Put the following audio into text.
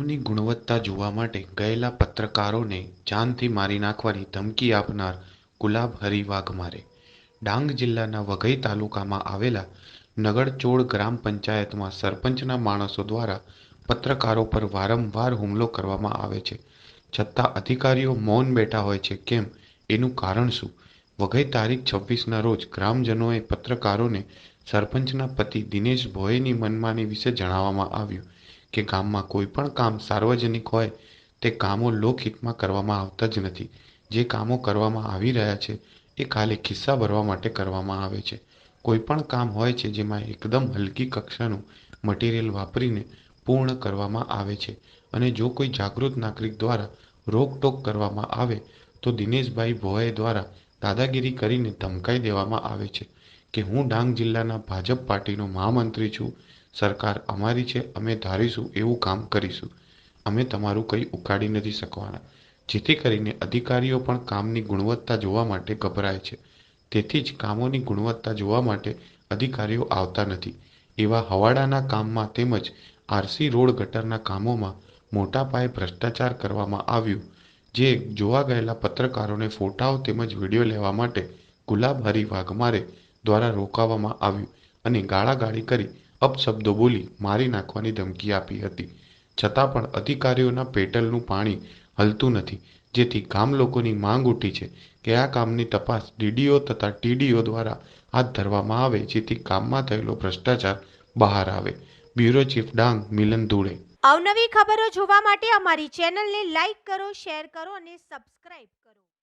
કામની ગુણવત્તા જોવા માટે ગયેલા પત્રકારોને જાનથી મારી નાખવાની ધમકી આપનાર ગુલાબહરી વાઘમારે. ડાંગ જિલ્લાના વઘઈ તાલુકામાં આવેલા નગરચોડ ગ્રામ પંચાયતમાં સરપંચના માણસો દ્વારા પત્રકારો પર વારંવાર હુમલો કરવામાં આવે છે, છતાં અધિકારીઓ મૌન બેઠા હોય છે કેમ, એનું કારણ શું? વઘઈ તારીખ 26ના રોજ ગ્રામજનોએ પત્રકારોને સરપંચના પતિ દિનેશ ભોઈની મનમાની વિશે જણાવવામાં આવ્યું કે ગામમાં કોઈ પણ કામ સાર્વજનિક હોય તે કામો લોકહિતમાં કરવામાં આવતા જ નથી. જે કામો કરવામાં આવી રહ્યા છે એ ખાલી ખિસ્સા ભરવા માટે કરવામાં આવે છે. કોઈ પણ કામ હોય છે જેમાં એકદમ હલકી કક્ષાનું મટીરિયલ વાપરીને પૂર્ણ કરવામાં આવે છે, અને જો કોઈ જાગૃત નાગરિક દ્વારા રોકટોક કરવામાં આવે તો દિનેશભાઈ ભોએ દ્વારા દાદાગીરી કરીને ધમકાઈ દેવામાં આવે છે કે હું ડાંગ જિલ્લાના ભાજપ પાર્ટીનો મહામંત્રી છું, સરકાર અમારી છે, અમે ધારીશું એવું કામ કરીશું, અમે તમારું કંઈ ઉખાડી નથી શકવાના. જેથી કરીને અધિકારીઓ પણ કામની ગુણવત્તા જોવા માટે ગભરાય છે. તેથી જ કામોની ગુણવત્તા જોવા માટે અધિકારીઓ આવતા નથી. એવા હવાડાના કામમાં તેમજ આરસી રોડ ગટરના કામોમાં મોટા પાયે ભ્રષ્ટાચાર કરવામાં આવ્યું, જે જોવા ગયેલા પત્રકારોને ફોટાઓ તેમજ વિડીયો લેવા માટે ગુલાબહરી વાઘમારે દ્વારા રોકવામાં આવ્યું અને ગાળાગાળી કરી અપશબ્દો બોલી મારી નાખવાની ધમકી આપી હતી. છતાં પણ અધિકારીઓના પેટલનું પાણી હલતું નથી, જેથી ગામ લોકોની માંગ ઉઠી છે કે આ કામની તપાસ ડીડીઓ તથા ટીડીઓ દ્વારા હાથ ધરવામાં આવે, જેથી કામમાં થયેલો ભ્રષ્ટાચાર બહાર આવે. બ્યુરો ચીફ ડાંગ મિલન ધુળે. અવનવી ખબરો જોવા માટે અમારી ચેનલને લાઈક કરો, શેર કરો અને સબસ્ક્રાઇબ કરો.